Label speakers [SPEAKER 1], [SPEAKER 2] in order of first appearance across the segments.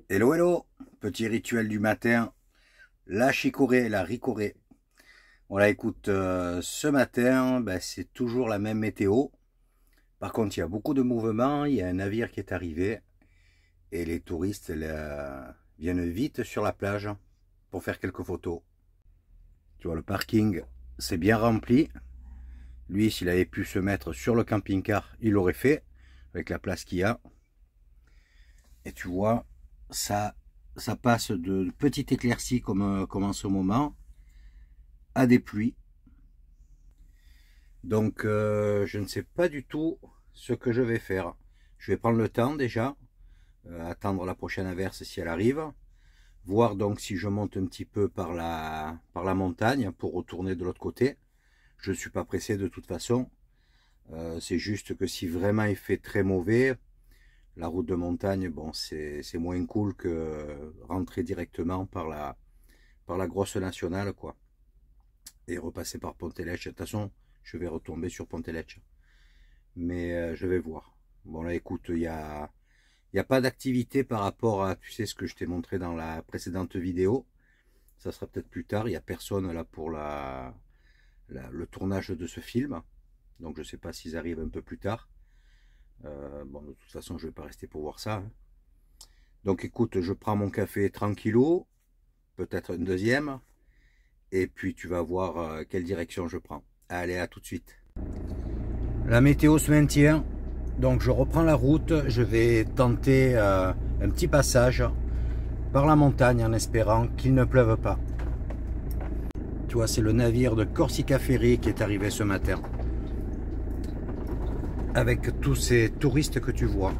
[SPEAKER 1] Hello hello, petit rituel du matin, la chicorée, la ricorée. Voilà, écoute, ce matin, c'est toujours la même météo. Par contre, il y a beaucoup de mouvements, il y a un navire qui est arrivé et les touristes viennent vite sur la plage pour faire quelques photos. Tu vois, le parking, c'est bien rempli. Lui, s'il avait pu se mettre sur le camping-car, il l'aurait fait avec la place qu'il y a. Et tu vois, ça passe de petites éclaircies comme en ce moment à des pluies. Donc je ne sais pas du tout ce que je vais faire. Je vais prendre le temps déjà, attendre la prochaine averse si elle arrive, voir donc si je monte un petit peu par la montagne pour retourner de l'autre côté. Je ne suis pas pressé de toute façon. C'est juste que si vraiment il fait très mauvais, la route de montagne, bon, c'est moins cool que rentrer directement par la grosse nationale, quoi. Et repasser par Ponteletxe. De toute façon, je vais retomber sur Ponteletxe. Mais je vais voir. Bon, là, écoute, il y a pas d'activité par rapport à, tu sais, ce que je t'ai montré dans la précédente vidéo. Ça sera peut-être plus tard. Il n'y a personne là pour le tournage de ce film. Donc, je ne sais pas s'ils arrivent un peu plus tard. Bon, de toute façon, je vais pas rester pour voir ça. Hein. Donc, écoute, je prends mon café tranquillou, peut-être un deuxième, et puis tu vas voir quelle direction je prends. Allez, à tout de suite. La météo se maintient, donc je reprends la route. Je vais tenter un petit passage par la montagne en espérant qu'il ne pleuve pas. Tu vois, c'est le navire de Corsica Ferry qui est arrivé ce matin, avec tous ces touristes que tu vois.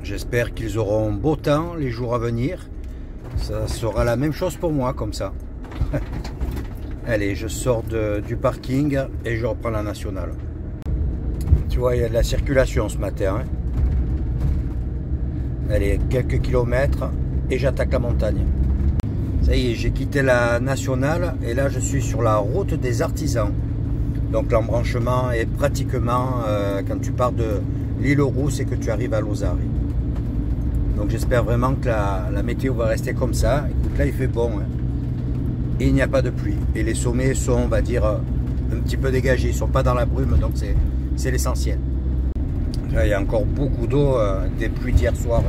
[SPEAKER 1] J'espère qu'ils auront beau temps les jours à venir. Ça sera la même chose pour moi comme ça. Allez, je sors du parking et je reprends la nationale. Tu vois, il y a de la circulation ce matin. Hein. Allez, quelques kilomètres et j'attaque la montagne. Ça y est, j'ai quitté la nationale et là je suis sur la route des artisans. Donc l'embranchement est pratiquement quand tu pars de l'île aux Rousses et que tu arrives à Lozari. Donc j'espère vraiment que la météo va rester comme ça. Écoute, là il fait bon. Hein. Et il n'y a pas de pluie. Et les sommets sont, on va dire, un petit peu dégagés. Ils ne sont pas dans la brume, donc c'est l'essentiel. Là il y a encore beaucoup d'eau des pluies d'hier soir.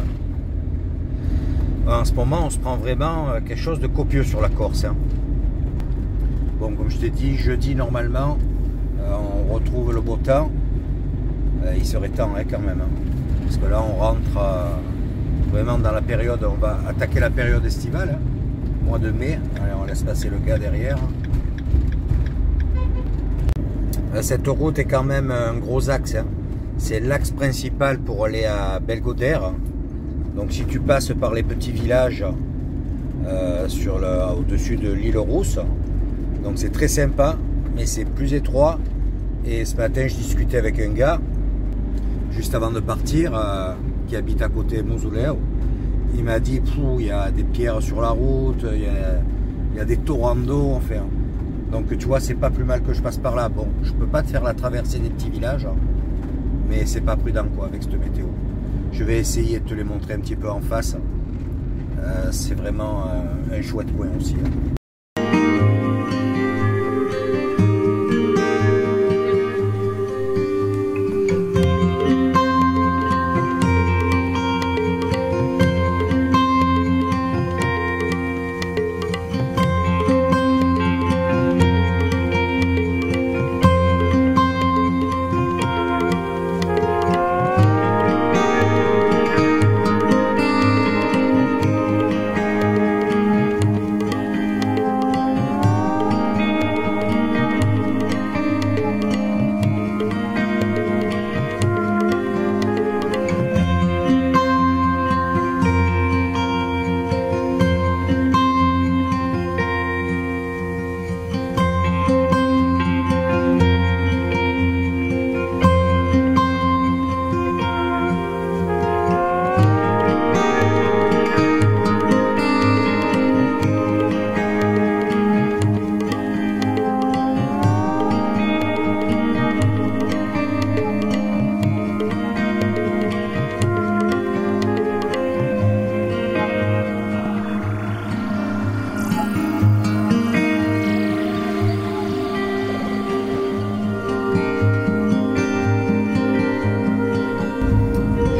[SPEAKER 1] En ce moment on se prend vraiment quelque chose de copieux sur la Corse. Hein. Bon, comme je t'ai dit, jeudi normalement, on retrouve le beau temps. Il serait temps hein, quand même. Hein. Parce que là, on rentre vraiment dans la période, on va attaquer la période estivale, hein, mois de mai. Allez, on laisse passer le gars derrière. Cette route est quand même un gros axe. Hein. C'est l'axe principal pour aller à Belgodère. Donc si tu passes par les petits villages au-dessus de l'île aux Rousses, donc c'est très sympa, mais c'est plus étroit. Et ce matin, je discutais avec un gars, juste avant de partir, qui habite à côté de Mosuleo. Il m'a dit, il y a des pierres sur la route, il y a des torrents d'eau, enfin. Donc tu vois, c'est pas plus mal que je passe par là. Bon, je peux pas te faire la traversée des petits villages, mais c'est pas prudent quoi avec cette météo. Je vais essayer de te les montrer un petit peu en face. C'est vraiment un chouette coin aussi. Hein.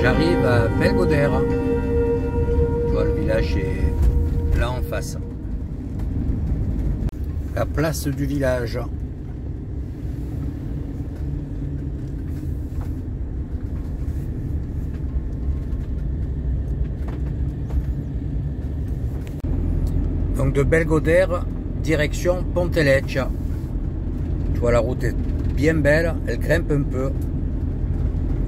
[SPEAKER 1] j'arrive à Belgodère. Tu vois, le village est là en face. La place du village. Donc de Belgodère, direction Ponteleccia. Tu vois, la route est bien belle, elle grimpe un peu.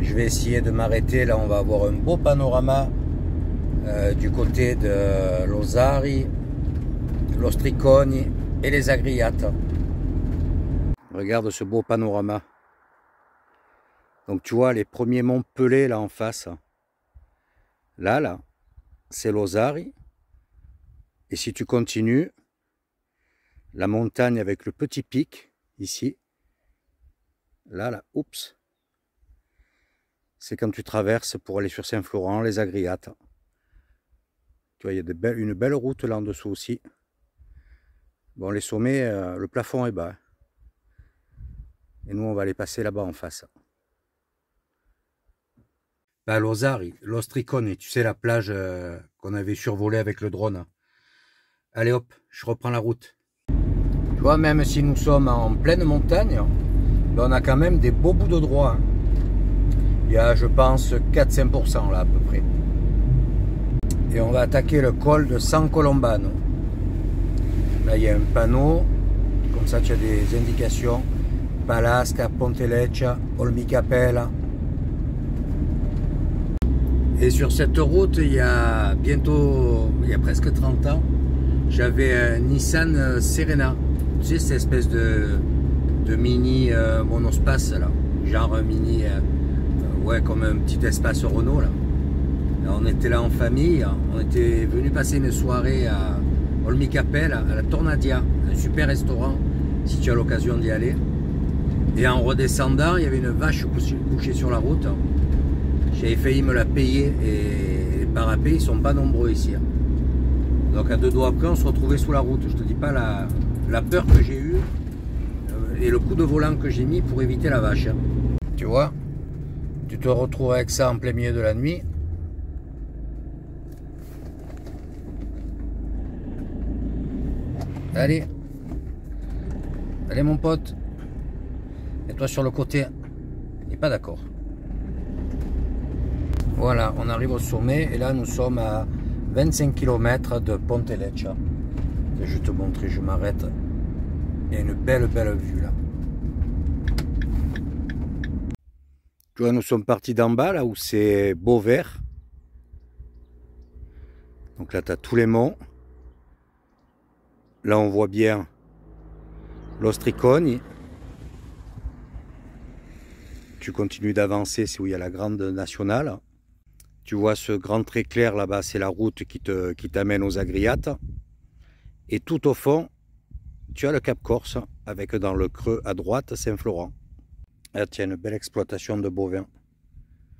[SPEAKER 1] Je vais essayer de m'arrêter, là on va avoir un beau panorama du côté de Losari, l'Ostriconi et les Agriates. Regarde ce beau panorama. Donc tu vois les premiers monts pelés là en face. Là, c'est Losari. Et si tu continues, la montagne avec le petit pic, ici, là, oups, c'est quand tu traverses pour aller sur Saint-Florent, les Agriates. Tu vois, il y a une belle route là en dessous aussi. Bon, les sommets, le plafond est bas. Et nous, on va aller passer là-bas en face. Bah, Losari, l'Ostriconi, tu sais, la plage qu'on avait survolée avec le drone. Allez hop, je reprends la route. Tu vois, même si nous sommes en pleine montagne, on a quand même des beaux bouts de droit. Il y a, je pense, 4-5% là à peu près. Et on va attaquer le col de San Colombano. Là, il y a un panneau. Comme ça, tu as des indications. Palasca, Ponteleccia, Olmicapella. Et sur cette route, il y a presque 30 ans, j'avais un Nissan Serena. Tu sais, cette espèce de mini monospace là. Genre un mini, ouais, comme un petit espace Renault là. On était là en famille, on était venu passer une soirée à Olmicapella, à la Tornadia, un super restaurant, si tu as l'occasion d'y aller. Et en redescendant, il y avait une vache couchée sur la route. J'avais failli me la payer et les parapets, ils sont pas nombreux ici. Donc à 2 doigts après, on se retrouvait sous la route. Je te dis pas la peur que j'ai eue et le coup de volant que j'ai mis pour éviter la vache. Tu vois, tu te retrouves avec ça en plein milieu de la nuit. Allez, allez mon pote, et toi sur le côté, il n'est pas d'accord. Voilà, on arrive au sommet et là nous sommes à 25 km de Ponteleccia. Je vais te montrer, je m'arrête. Il y a une belle vue là. Tu vois, nous sommes partis d'en bas là où c'est beau vert. Donc là tu as tous les monts. Là on voit bien l'Ostriconi. Tu continues d'avancer, c'est où il y a la grande nationale. Tu vois ce grand trait clair là-bas, c'est la route qui t'amène aux Agriates. Et tout au fond, tu as le Cap Corse, avec dans le creux à droite Saint-Florent. Là, tiens, une belle exploitation de bovins.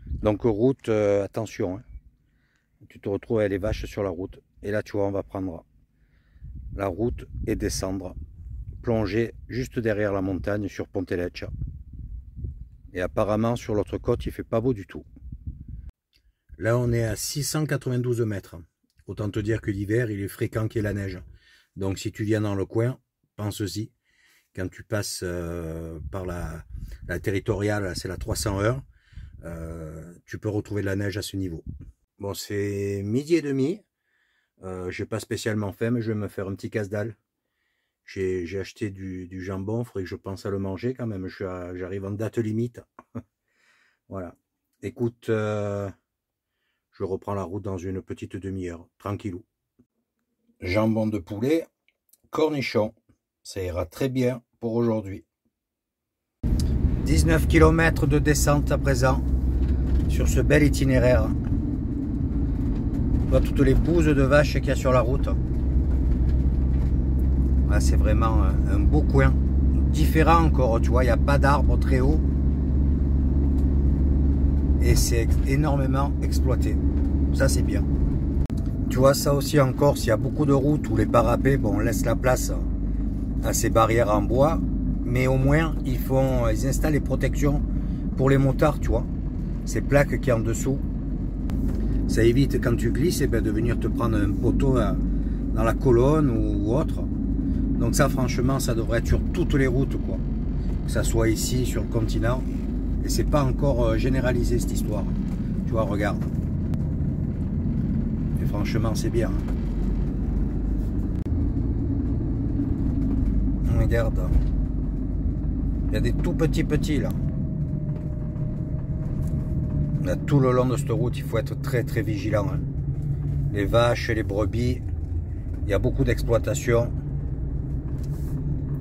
[SPEAKER 1] Donc route, attention, hein. Tu te retrouves avec les vaches sur la route. Et là, tu vois, on va prendre la route et descendre, plonger juste derrière la montagne sur Ponteleccia. Et apparemment, sur l'autre côte, il ne fait pas beau du tout. Là, on est à 692 mètres. Autant te dire que l'hiver, il est fréquent qu'il y ait la neige. Donc, si tu viens dans le coin, pense-y. Quand tu passes par la territoriale, c'est la 301, tu peux retrouver de la neige à ce niveau. Bon, c'est 12h30. Je n'ai pas spécialement faim, mais je vais me faire un petit casse-dalle. J'ai acheté du jambon, il faudrait que je pense à le manger quand même. J'arrive en date limite. Voilà. Écoute, je reprends la route dans une petite demi-heure, tranquillou. Jambon de poulet, cornichon, ça ira très bien pour aujourd'hui. 19 km de descente à présent, sur ce bel itinéraire. Tu vois toutes les bouses de vaches qu'il y a sur la route. Ah, c'est vraiment un beau coin, différent encore, tu vois, il n'y a pas d'arbres très hauts. Et c'est énormément exploité. Ça, c'est bien. Tu vois, ça aussi en Corse, il y a beaucoup de routes où les parapets, bon, on laisse la place à ces barrières en bois, mais au moins, ils installent les protections pour les motards, tu vois. Ces plaques qui en dessous, Ça évite quand tu glisses de venir te prendre un poteau dans la colonne ou autre. Donc ça franchement ça devrait être sur toutes les routes quoi. Que ça soit ici sur le continent. Et c'est pas encore généralisé cette histoire. Tu vois, regarde. Et franchement c'est bien. Regarde. Il y a des tout petits là. Là, tout le long de cette route, il faut être très vigilant. Hein. Les vaches, les brebis, il y a beaucoup d'exploitation.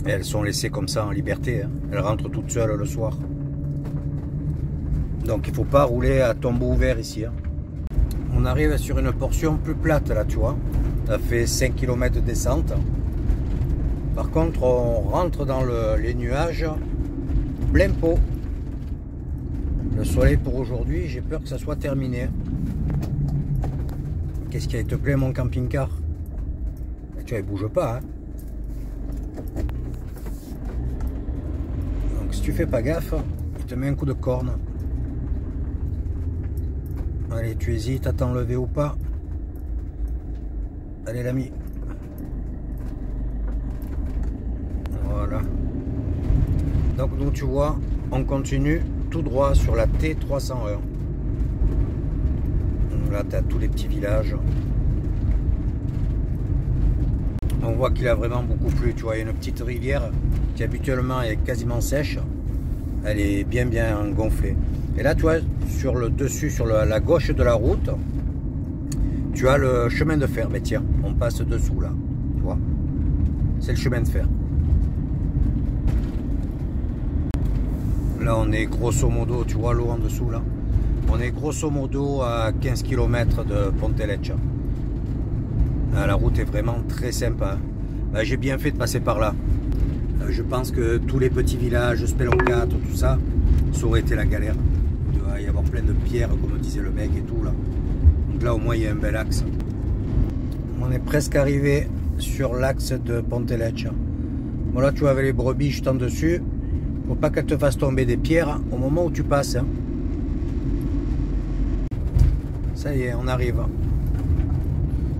[SPEAKER 1] Elles sont laissées comme ça en liberté. Hein. Elles rentrent toutes seules le soir. Donc il ne faut pas rouler à tombeau ouvert ici. Hein. On arrive sur une portion plus plate là, tu vois. Ça fait 5 km de descente. Par contre, on rentre dans les nuages plein pot. Le soleil pour aujourd'hui, j'ai peur que ça soit terminé. Qu'est-ce qui a été plein mon camping-car? Tu vois, il bouge pas. Hein. Donc si tu fais pas gaffe, il te met un coup de corne. Allez, tu hésites à t'enlever ou pas? Allez l'ami. Voilà. Donc nous tu vois, on continue tout droit sur la T301. Là tu as tous les petits villages. On voit qu'il a vraiment beaucoup plu, tu vois, il y a une petite rivière qui habituellement est quasiment sèche. Elle est bien gonflée. Et là tu vois, sur le dessus, sur la gauche de la route, tu as le chemin de fer. Mais tiens, on passe dessous là, tu vois. C'est le chemin de fer. Là on est grosso modo, tu vois l'eau en dessous là. On est grosso modo à 15 km de Ponteleccia. La route est vraiment très sympa. J'ai bien fait de passer par là. Je pense que tous les petits villages, Speloncato, tout ça, ça aurait été la galère. Il doit y avoir plein de pierres comme disait le mec et tout là. Donc là au moins il y a un bel axe. On est presque arrivé sur l'axe de Ponteleccia. Bon là tu vois avec les brebis jetant dessus. Faut pas qu'elle te fasse tomber des pierres au moment où tu passes. Hein. Ça y est, on arrive.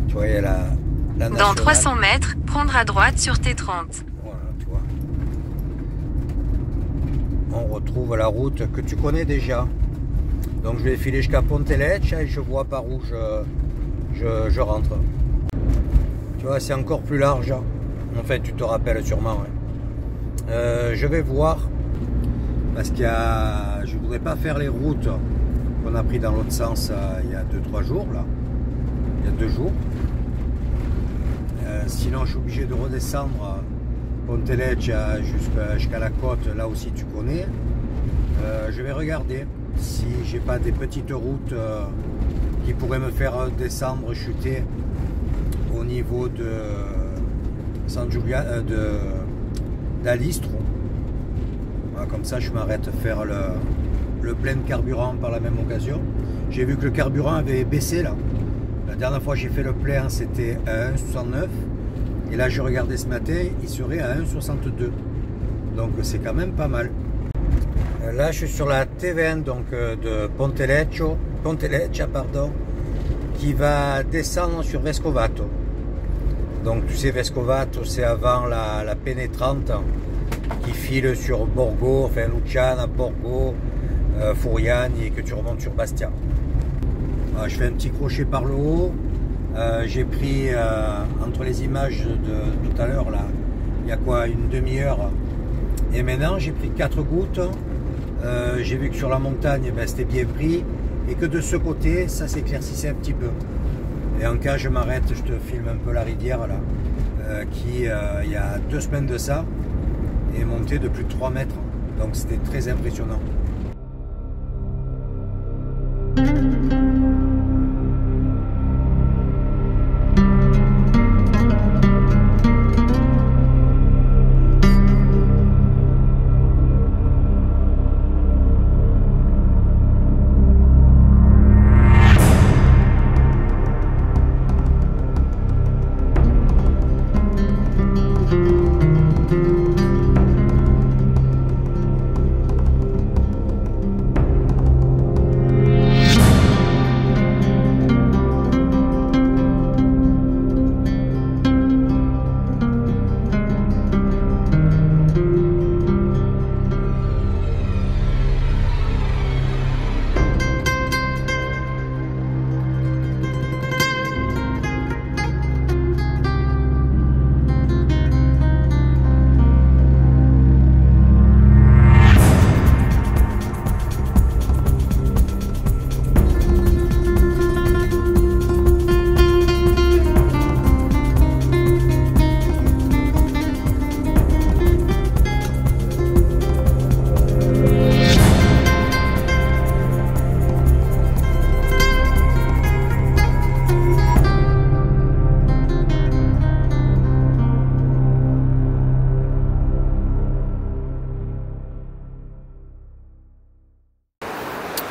[SPEAKER 1] Tu vois, il y a la nationale.
[SPEAKER 2] Dans 300 mètres, prendre à droite sur T30.
[SPEAKER 1] Voilà, tu vois. On retrouve la route que tu connais déjà. Donc je vais filer jusqu'à Ponteleccia et je vois par où je rentre. Tu vois, c'est encore plus large. En fait, tu te rappelles sûrement. Ouais. Je vais voir. Parce qu'il y a, je ne voudrais pas faire les routes qu'on a pris dans l'autre sens il y a 2-3 jours là. Il y a 2 jours. Sinon je suis obligé de redescendre Ponteleccia jusqu'à la côte, là aussi tu connais. Je vais regarder si j'ai pas des petites routes qui pourraient me faire descendre, chuter au niveau de San Giuliano, d'Alistro. Comme ça je m'arrête faire le plein de carburant par la même occasion. J'ai vu que le carburant avait baissé là. La dernière fois que j'ai fait le plein c'était à 1,69 et là je regardais ce matin, il serait à 1,62. Donc c'est quand même pas mal. Là je suis sur la T20 donc de Ponteleccia pardon, qui va descendre sur Vescovato. Donc tu sais Vescovato c'est avant la pénétrante qui file sur Borgo, enfin Luciana, Borgo, Furiani et que tu remontes sur Bastia. Je fais un petit crochet par le haut. J'ai pris entre les images de tout à l'heure là, il y a quoi, une demi-heure et maintenant j'ai pris 4 gouttes. J'ai vu que sur la montagne c'était bien pris et que de ce côté ça s'éclaircissait un petit peu. Et en cas je m'arrête, je te filme un peu la rivière là qui il y a 2 semaines de ça est montée de plus de 3 mètres. Donc c'était très impressionnant.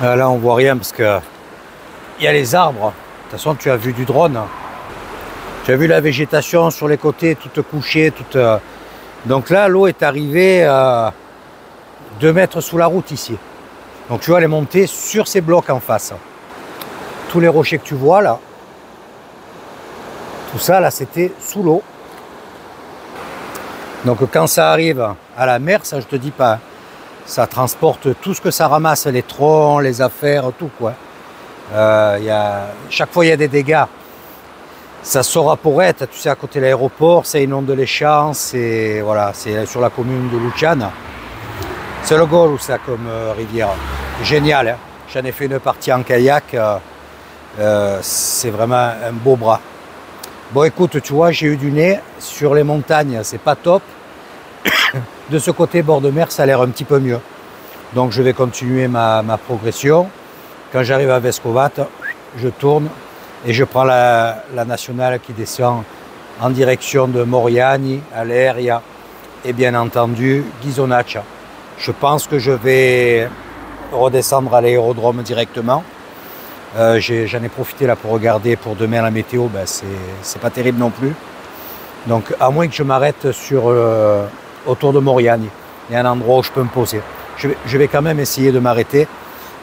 [SPEAKER 1] Là on voit rien parce que il y a les arbres. De toute façon tu as vu du drone. Tu as vu la végétation sur les côtés toute couchée, toute... Donc là l'eau est arrivée 2 mètres sous la route ici. Donc tu vois elle est montée sur ces blocs en face. Tous les rochers que tu vois là, tout ça là c'était sous l'eau. Donc quand ça arrive à la mer, ça je te dis pas, ça transporte tout ce que ça ramasse, les troncs, les affaires, tout quoi. Chaque fois il y a des dégâts. Ça sort à Porrette, tu sais à côté de l'aéroport, ça inonde les champs, c'est voilà, c'est sur la commune de Luciana. C'est le Golo ça comme rivière, génial. Hein, j'en ai fait une partie en kayak, c'est vraiment un beau bras. Bon écoute, tu vois, j'ai eu du nez sur les montagnes, c'est pas top. De ce côté bord de mer, ça a l'air un petit peu mieux. Donc je vais continuer ma progression. Quand j'arrive à Vescovat, je tourne et je prends la nationale qui descend en direction de Moriani, Aleria et bien entendu Ghisonaccia. Je pense que je vais redescendre à l'aérodrome directement. J'en ai profité là pour regarder pour demain la météo, ben c'est pas terrible non plus. Donc à moins que je m'arrête autour de Moriani, il y a un endroit où je peux me poser. Je vais quand même essayer de m'arrêter,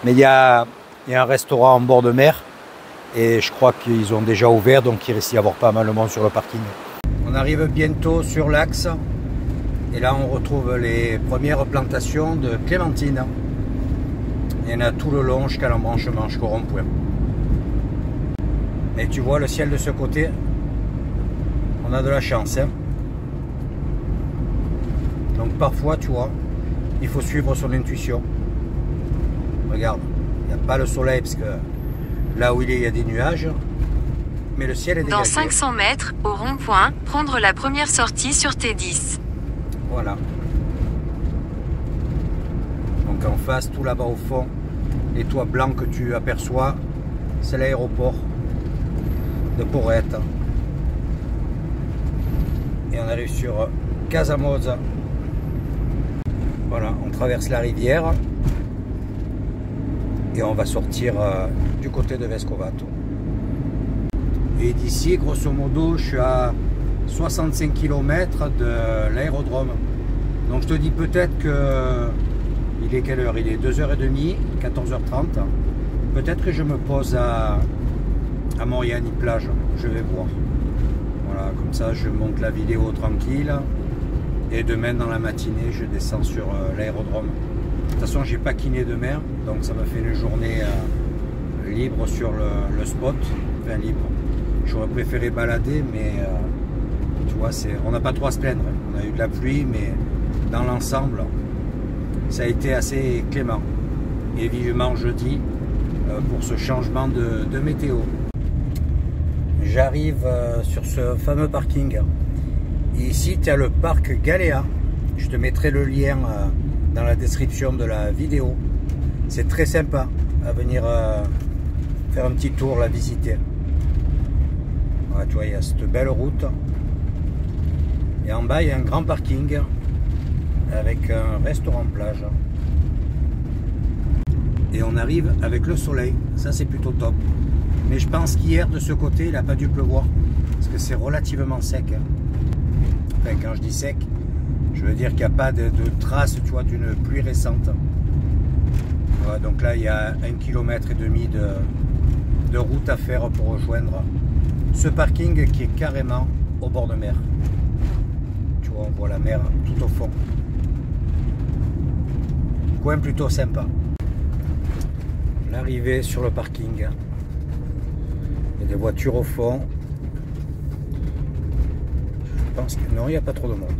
[SPEAKER 1] mais il y a un restaurant en bord de mer et je crois qu'ils ont déjà ouvert, donc il risque d'y avoir pas mal de monde sur le parking. On arrive bientôt sur l'axe et là on retrouve les premières plantations de clémentines. Il y en a tout le long jusqu'à l'embranchement, jusqu'au rond-point. Et tu vois le ciel de ce côté, on a de la chance. Hein. Donc parfois, tu vois, il faut suivre son intuition. Regarde, il n'y a pas le soleil parce que là où il y a des nuages, mais le ciel est dégagé.
[SPEAKER 2] Dans 500 mètres, au rond-point, prendre la première sortie sur T10.
[SPEAKER 1] Voilà. Donc en face, tout là-bas au fond, les toits blancs que tu aperçois, c'est l'aéroport de Porrette. Et on arrive sur Casamosa. Voilà, on traverse la rivière et on va sortir du côté de Vescovato. Et d'ici, grosso modo, je suis à 65 km de l'aérodrome. Donc je te dis peut-être que il est quelle heure? Il est 2h30, 14h30. Peut-être que je me pose à Moriani plage, je vais voir. Voilà, comme ça je monte la vidéo tranquille. Et demain dans la matinée, je descends sur l'aérodrome. De toute façon, j'ai pas kiné demain, donc ça me fait une journée libre sur le spot. Enfin libre. J'aurais préféré balader, mais tu vois, on n'a pas trop à se plaindre. On a eu de la pluie, mais dans l'ensemble, ça a été assez clément. Et vivement jeudi pour ce changement de météo. J'arrive sur ce fameux parking. Et ici, tu as le parc Galea. Je te mettrai le lien dans la description de la vidéo. C'est très sympa à venir faire un petit tour, la visiter. Voilà, tu vois, il y a cette belle route. Et en bas, il y a un grand parking avec un restaurant plage. Et on arrive avec le soleil. Ça, c'est plutôt top. Mais je pense qu'hier, de ce côté, il n'a pas dû pleuvoir. Parce que c'est relativement sec. Enfin, quand je dis sec, je veux dire qu'il n'y a pas de traces, tu vois, d'une pluie récente. Voilà, donc là, il y a 1,5 km de route à faire pour rejoindre ce parking qui est carrément au bord de mer. Tu vois, on voit la mer tout au fond. Coin plutôt sympa. L'arrivée sur le parking. Il y a des voitures au fond. Je pense que non, il n'y a pas trop de monde.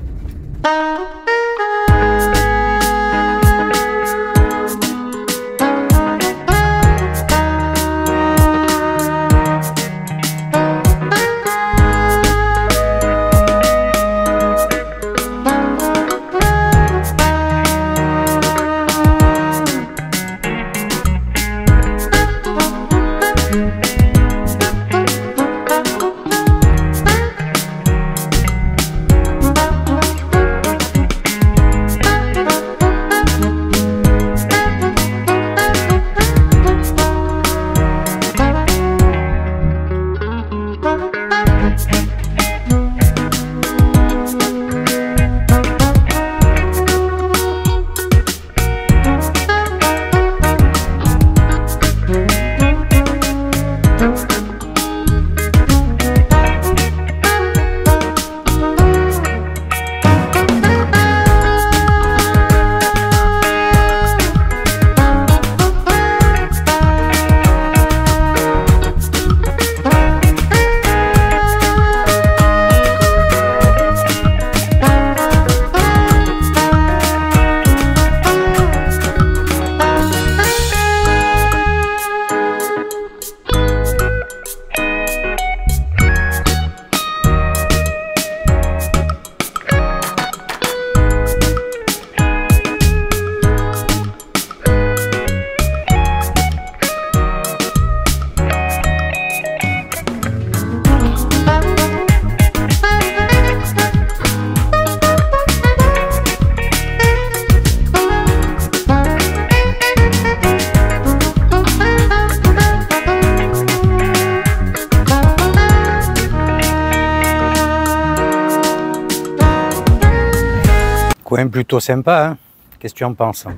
[SPEAKER 1] Coin plutôt sympa, hein? Qu'est-ce que tu en penses?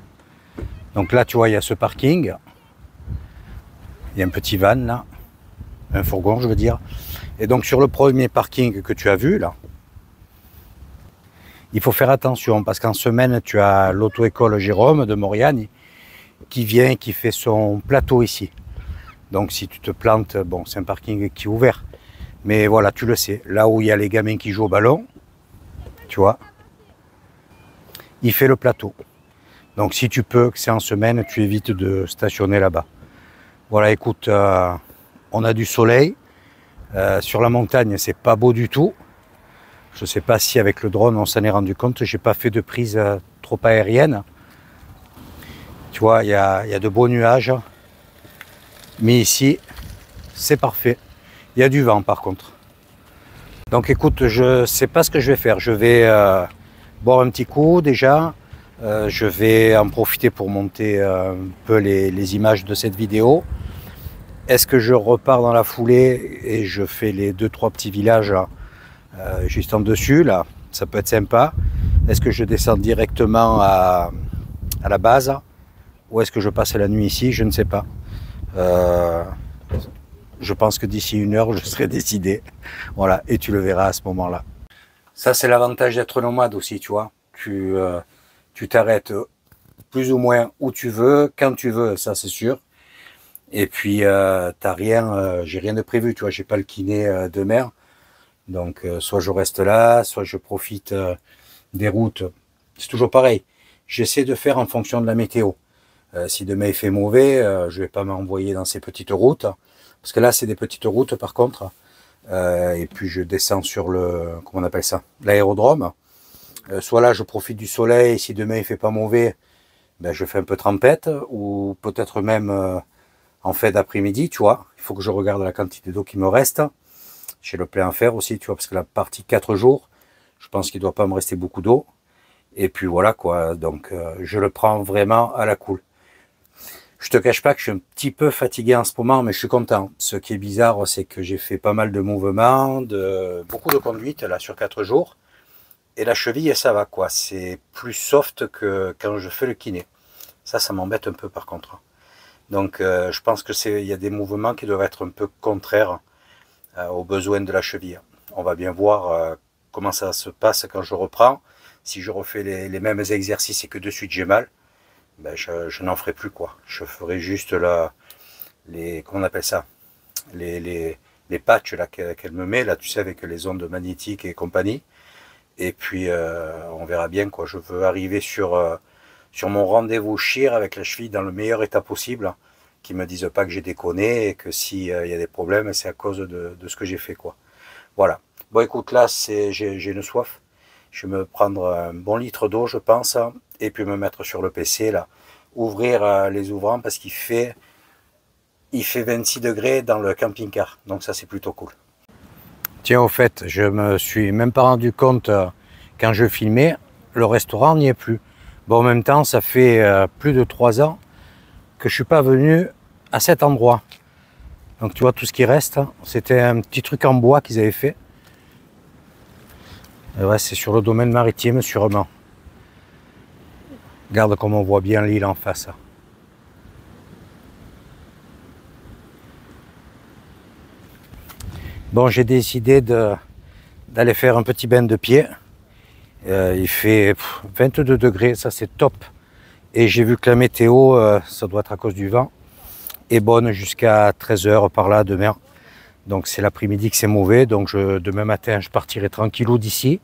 [SPEAKER 1] Donc là, tu vois, il y a ce parking. Il y a un petit van là. Un fourgon, je veux dire. Et donc sur le premier parking que tu as vu là, il faut faire attention parce qu'en semaine, tu as l'auto-école Jérôme de Mauriane qui vient, qui fait son plateau ici. Donc si tu te plantes, bon, c'est un parking qui est ouvert. Mais voilà, tu le sais, là où il y a les gamins qui jouent au ballon, tu vois, il fait le plateau. Donc si tu peux, que c'est en semaine, tu évites de stationner là-bas. Voilà, écoute, on a du soleil. Sur la montagne, c'est pas beau du tout. Je ne sais pas si avec le drone on s'en est rendu compte. J'ai pas fait de prise trop aérienne. Tu vois, il y a de beaux nuages. Mais ici, c'est parfait. Il y a du vent par contre. Donc écoute, je sais pas ce que je vais faire. Je vais boire un petit coup déjà. Je vais en profiter pour monter un peu les images de cette vidéo. Est-ce que je repars dans la foulée et je fais les 2-3 petits villages juste en dessus là? Ça peut être sympa. Est-ce que je descends directement à la base ou est-ce que je passe la nuit ici? Je ne sais pas. Je pense que d'ici 1 heure, je serai décidé. Voilà, et tu le verras à ce moment-là. Ça, c'est l'avantage d'être nomade aussi, tu vois. Tu t'arrêtes plus ou moins où tu veux, quand tu veux, ça c'est sûr. Et puis, t'as rien, j'ai rien de prévu, tu vois, j'ai pas le kiné de mer. Donc, soit je reste là, soit je profite des routes. C'est toujours pareil. J'essaie de faire en fonction de la météo. Si demain il fait mauvais, je vais pas m'envoyer dans ces petites routes. Parce que là, c'est des petites routes par contre. Et puis, je descends sur le, comment on appelle ça, l'aérodrome. Soit là, je profite du soleil. Si demain il fait pas mauvais, ben, je fais un peu trempette. Ou peut-être même en fin d'après-midi, tu vois. Il faut que je regarde la quantité d'eau qui me reste. J'ai le plein à faire aussi, tu vois, parce que la partie 4 jours, je pense qu'il ne doit pas me rester beaucoup d'eau. Et puis voilà, quoi. Donc, je le prends vraiment à la cool. Je te cache pas que je suis un petit peu fatigué en ce moment, mais je suis content. Ce qui est bizarre, c'est que j'ai fait pas mal de mouvements, beaucoup de conduite, là, sur 4 jours. Et la cheville, ça va, quoi. C'est plus soft que quand je fais le kiné. Ça m'embête un peu, par contre. Donc, je pense que il y a des mouvements qui doivent être un peu contraires aux besoins de la cheville. On va bien voir comment ça se passe quand je reprends. Si je refais les mêmes exercices et que de suite j'ai mal, ben je n'en ferai plus, quoi. Je ferai juste comment on appelle ça, les patchs là qu'elle me met là, tu sais, avec les ondes magnétiques et compagnie. Et puis on verra bien, quoi. Je veux arriver sur mon rendez-vous chir avec la cheville dans le meilleur état possible, qu'ils me disent pas que j'ai déconné et que s'il y a des problèmes, c'est à cause de ce que j'ai fait, quoi. Voilà. Bon, écoute, là, j'ai une soif. Je vais me prendre un bon litre d'eau, je pense, et puis me mettre sur le PC, là. Ouvrir les ouvrants parce qu'il fait 26 degrés dans le camping-car. Donc ça, c'est plutôt cool. Tiens, au fait, je me suis même pas rendu compte quand je filmais, le restaurant n'y est plus. Bon, en même temps, ça fait plus de 3 ans que je suis pas venu à cet endroit. Donc tu vois, tout ce qui reste, c'était un petit truc en bois qu'ils avaient fait. Et ouais, c'est sur le domaine maritime sûrement. Regarde comme on voit bien l'île en face. Bon, j'ai décidé d'aller faire un petit bain de pied. Il fait 22 degrés, ça c'est top. Et j'ai vu que la météo, ça doit être à cause du vent, est bonne jusqu'à 13 h par là demain. Donc c'est l'après-midi que c'est mauvais. Donc demain matin, je partirai tranquillou d'ici.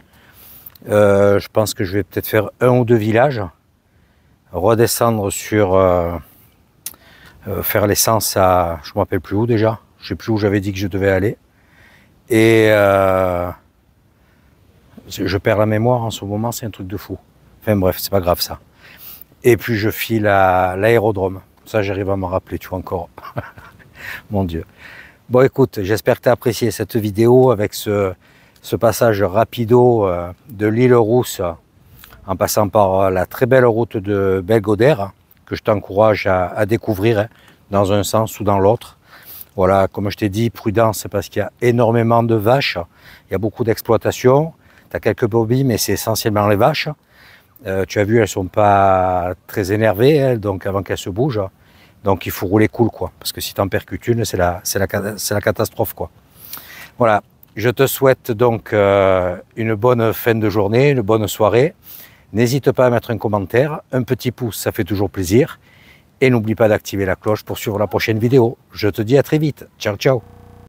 [SPEAKER 1] Je pense que je vais peut-être faire 1 ou 2 villages. Redescendre sur... faire l'essence à... Je ne me rappelle plus où déjà. Je ne sais plus où j'avais dit que je devais aller. Et... je perds la mémoire en ce moment, c'est un truc de fou. Enfin bref, c'est pas grave ça. Et puis je file à l'aérodrome. Ça, j'arrive à m'en rappeler, tu vois, encore. Mon Dieu. Bon, écoute, j'espère que tu as apprécié cette vidéo avec ce passage rapido de l'île Rousse en passant par la très belle route de Belgodère que je t'encourage à découvrir dans un sens ou dans l'autre. Voilà, comme je t'ai dit, prudence parce qu'il y a énormément de vaches. Il y a beaucoup d'exploitation. Tu as quelques brebis, mais c'est essentiellement les vaches. Tu as vu, elles sont pas très énervées, elles, donc avant qu'elles se bougent. Donc il faut rouler cool, quoi. Parce que si tu en percutes une, c'est la catastrophe, quoi. Voilà. Je te souhaite donc une bonne fin de journée, une bonne soirée. N'hésite pas à mettre un commentaire, un petit pouce, ça fait toujours plaisir. Et n'oublie pas d'activer la cloche pour suivre la prochaine vidéo. Je te dis à très vite. Ciao, ciao.